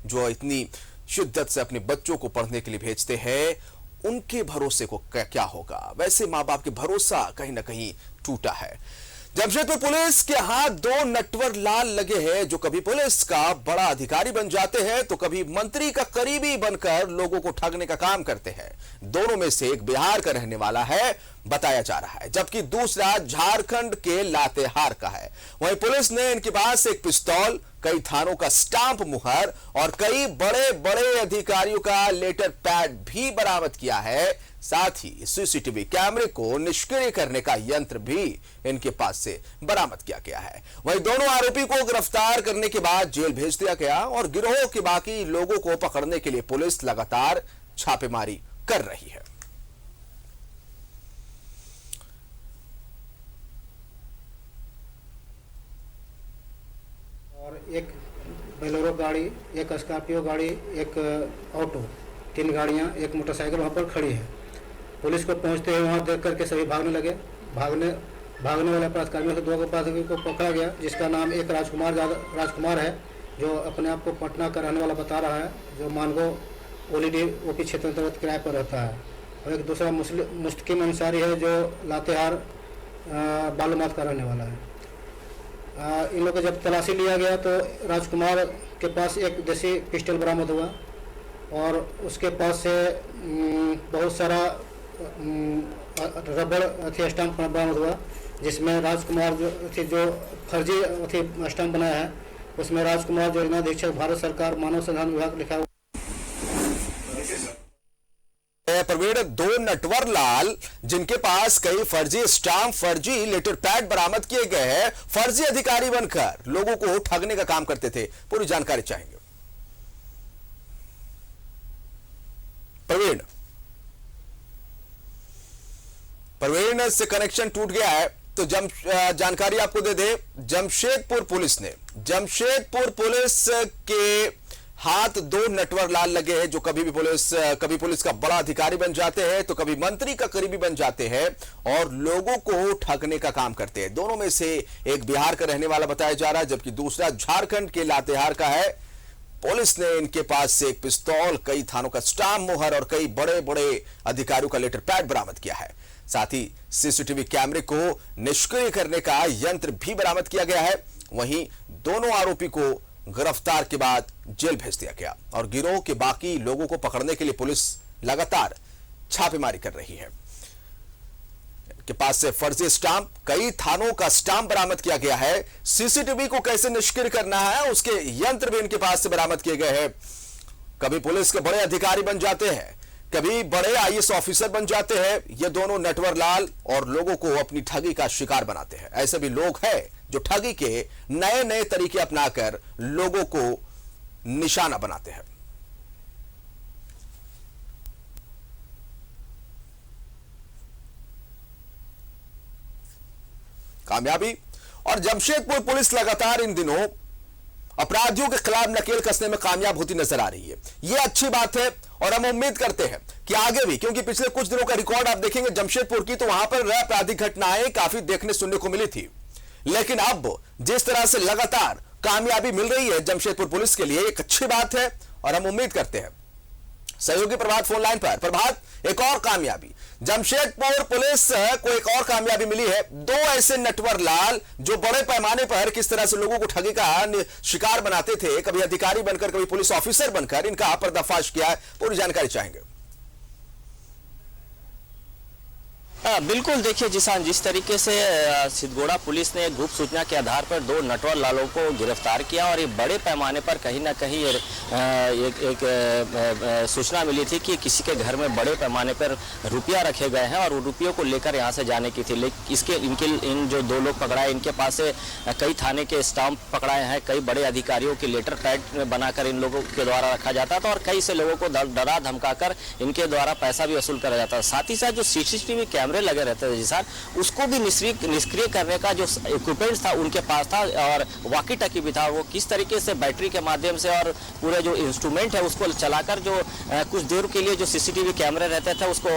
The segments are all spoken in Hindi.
जो इतनी शिद्दत से अपने बच्चों को पढ़ने के लिए भेजते हैं, उनके भरोसे को क्या होगा। वैसे माँ बाप के भरोसा कहीं ना कहीं टूटा है। जमशेदपुर पुलिस के हाथ दो नटवर लाल लगे हैं, जो कभी पुलिस का बड़ा अधिकारी बन जाते हैं तो कभी मंत्री का करीबी बनकर लोगों को ठगने का काम करते हैं। दोनों में से एक बिहार का रहने वाला है बताया जा रहा है, जबकि दूसरा झारखंड के लातेहार का है। वहीं पुलिस ने इनके पास एक पिस्तौल, कई थानों का स्टाम्प मुहर और कई बड़े बड़े अधिकारियों का लेटर पैड भी बरामद किया है। साथ ही सीसीटीवी कैमरे को निष्क्रिय करने का यंत्र भी इनके पास से बरामद किया गया है। वहीं दोनों आरोपी को गिरफ्तार करने के बाद जेल भेज दिया गया और गिरोह के बाकी लोगों को पकड़ने के लिए पुलिस लगातार छापेमारी कर रही है। और एक बोलेरो गाड़ी, एक स्कॉर्पियो गाड़ी, एक ऑटो, 3 गाड़ियां, एक मोटरसाइकिल वहां पर खड़ी है। पुलिस को पहुंचते ही वहां देख करके सभी भागने लगे। भागने वाले अपराधकारियों से 2 अपराधियों को पकड़ा गया, जिसका नाम एक राजकुमार है, जो अपने आप को पटना का रहने वाला बता रहा है, जो मानगो ओलीडी ओपी क्षेत्र अंतर्गत किराए पर रहता है। और एक दूसरा मुस्तकिम अंसारी है, जो लातेहार बालूमाथ का रहने वाला है। इन लोगों को जब तलाशी लिया गया तो राजकुमार के पास एक देसी पिस्टल बरामद हुआ और उसके पास से बहुत सारा रबड़ स्टाम्प बरामद हुआ, जिसमें राजकुमार जो फर्जी स्टाम्प बनाया है, उसमें राजकुमार जो अधीक्षक भारत सरकार मानव संसाधन विभाग लिखा हुआ। प्रवीण, 2 नटवर लाल जिनके पास कई फर्जी स्टाम्प, फर्जी लेटर पैड बरामद किए गए हैं, फर्जी अधिकारी बनकर लोगों को ठगने का काम करते थे। पूरी जानकारी चाहेंगे प्रवीण से कनेक्शन टूट गया है, तो जानकारी आपको दे दे। जमशेदपुर पुलिस के हाथ 2 नटवर लाल लगे हैं, जो कभी पुलिस का बड़ा अधिकारी बन जाते हैं तो कभी मंत्री का करीबी बन जाते हैं और लोगों को ठगने का काम करते हैं। दोनों में से एक बिहार का रहने वाला बताया जा रहा है, जबकि दूसरा झारखंड के लातेहार का है। पुलिस ने इनके पास से एक पिस्तौल, कई थानों का स्टाम्प मुहर और कई बड़े बड़े अधिकारियों का लेटर पैड बरामद किया है। साथ ही सीसीटीवी कैमरे को निष्क्रिय करने का यंत्र भी बरामद किया गया है। वहीं दोनों आरोपी को गिरफ्तार के बाद जेल भेज दिया गया और गिरोह के बाकी लोगों को पकड़ने के लिए पुलिस लगातार छापेमारी कर रही है। के पास से फर्जी स्टाम्प, कई थानों का स्टाम्प बरामद किया गया है। सीसीटीवी को कैसे निष्क्रिय करना है, उसके यंत्र भी इनके पास से बरामद किए गए हैं। कभी पुलिस के बड़े अधिकारी बन जाते हैं, कभी बड़े आईएएस ऑफिसर बन जाते हैं। ये दोनों नटवर लाल और लोगों को अपनी ठगी का शिकार बनाते हैं। ऐसे भी लोग हैं जो ठगी के नए नए तरीके अपनाकर लोगों को निशाना बनाते हैं। कामयाबी। और जमशेदपुर पुलिस लगातार इन दिनों अपराधियों के खिलाफ नकेल कसने में कामयाब होती नजर आ रही है। यह अच्छी बात है और हम उम्मीद करते हैं कि आगे भी, क्योंकि पिछले कुछ दिनों का रिकॉर्ड आप देखेंगे जमशेदपुर की, तो वहां पर आपराधिक घटनाएं काफी देखने सुनने को मिली थी। लेकिन अब जिस तरह से लगातार कामयाबी मिल रही है जमशेदपुर पुलिस के लिए, एक अच्छी बात है और हम उम्मीद करते हैं। सहयोगी प्रभात फोन लाइन पर। प्रभात, एक और कामयाबी, जमशेदपुर पुलिस को एक और कामयाबी मिली है। 2 ऐसे नटवर लाल जो बड़े पैमाने पर किस तरह से लोगों को ठगी का शिकार बनाते थे, कभी अधिकारी बनकर, कभी पुलिस ऑफिसर बनकर, इनका पर्दाफाश किया है। पूरी जानकारी चाहेंगे। बिल्कुल, देखिए जिसान, जिस तरीके से सिद्धगोड़ा पुलिस ने गुप्त सूचना के आधार पर 2 नटवर लालों को गिरफ्तार किया और ये बड़े पैमाने पर कहीं ना कहीं एक सूचना मिली थी कि किसी के घर में बड़े पैमाने पर रुपया रखे गए हैं और रुपयों को लेकर यहाँ से जाने की थी। लेकिन इन जो 2 लोग पकड़ाए, इनके पास से कई थाने के स्टाम्प पकड़ाए हैं, कई बड़े अधिकारियों के लेटर पैड बनाकर इन लोगों के द्वारा रखा जाता था और कई से लोगों को डरा धमकाकर इनके द्वारा पैसा भी वसूल करा जाता था। साथ ही साथ जो सीसीटीवी कैमरे कैमरे लगे रहते थे जिसान, उसको भी निष्क्रिय करने का जो इक्विपमेंट था उनके पास था और वॉकी टॉकी भी था। वो किस तरीके से बैटरी के माध्यम से और पूरे जो इंस्ट्रूमेंट है उसको चलाकर जो कुछ देर के लिए जो सीसीटीवी कैमरे रहते थे उसको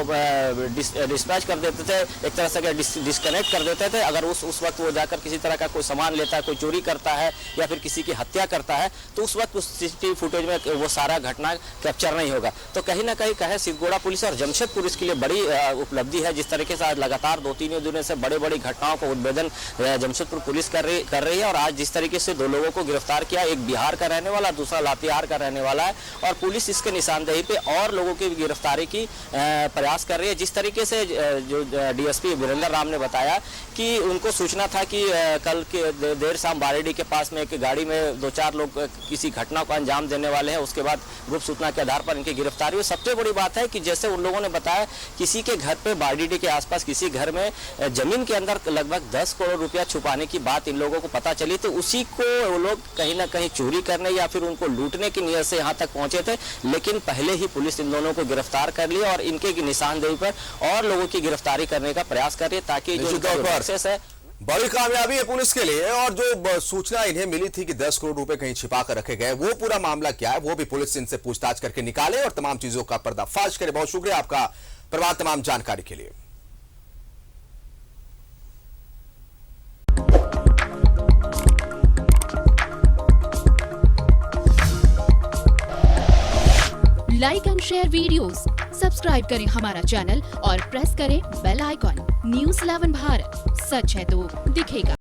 डिस्पैच कर देते थे, एक तरह से डिस्कनेक्ट कर देते थे। अगर उस वक्त वो जाकर किसी तरह का कोई सामान लेता है, कोई चोरी करता है या फिर किसी की हत्या करता है, तो उस वक्त उस सीसीटीवी फुटेज में वो सारा घटना कैप्चर नहीं होगा। तो कहीं ना कहीं कहे सिद्धगोड़ा पुलिस और जमशेदपुर पुलिस के लिए बड़ी उपलब्धि है, जिस तरीके से आज लगातार 2-3 दिनों से बड़े बड़ी घटनाओं को उद्भेदन जमशेदपुर पुलिस कर रही है। और आज जिस तरीके से 2 लोगों को गिरफ्तार किया, एक बिहार का रहने वाला, दूसरा लातेहार का रहने वाला है, और पुलिस इसके निशानदेही पे और लोगों की गिरफ्तारी की प्रयास कर रही है। जिस तरीके से जो डीएसपी वीरेंद्र राम ने बताया कि उनको सूचना था कि कल के देर शाम बारेडी के पास में एक गाड़ी में 2-4 लोग किसी घटना को अंजाम देने वाले हैं। उसके बाद गुप्त सूचना के आधार पर इनकी गिरफ्तारी हुई। सबसे बड़ी बात है कि जैसे उन लोगों ने बताया, किसी के घर पे बारेडी के आसपास किसी घर में जमीन के अंदर लगभग 10 करोड़ रुपया छुपाने की बात इन लोगों को पता चली, तो उसी को वो लोग कहीं ना कहीं चोरी करने या फिर उनको लूटने की नीयत से यहाँ तक पहुंचे थे। लेकिन पहले ही पुलिस इन दोनों को गिरफ्तार कर लिया और इनके निशानदेही पर और लोगों की गिरफ्तारी करने का प्रयास कर रही है, ताकि जो प्रोसेस है बड़ी कामयाबी है पुलिस के लिए। और जो सूचना इन्हें मिली थी कि 10 करोड़ रुपए कहीं छिपा कर रखे गए, वो पूरा मामला क्या है वो भी पुलिस इनसे पूछताछ करके निकाले और तमाम चीजों का पर्दाफाश करे। बहुत शुक्रिया आपका प्रभात तमाम जानकारी के लिए। Like and share videos, subscribe करें हमारा चैनल और प्रेस करें बेल आइकॉन। न्यूज़ 11 भारत, सच है तो दिखेगा।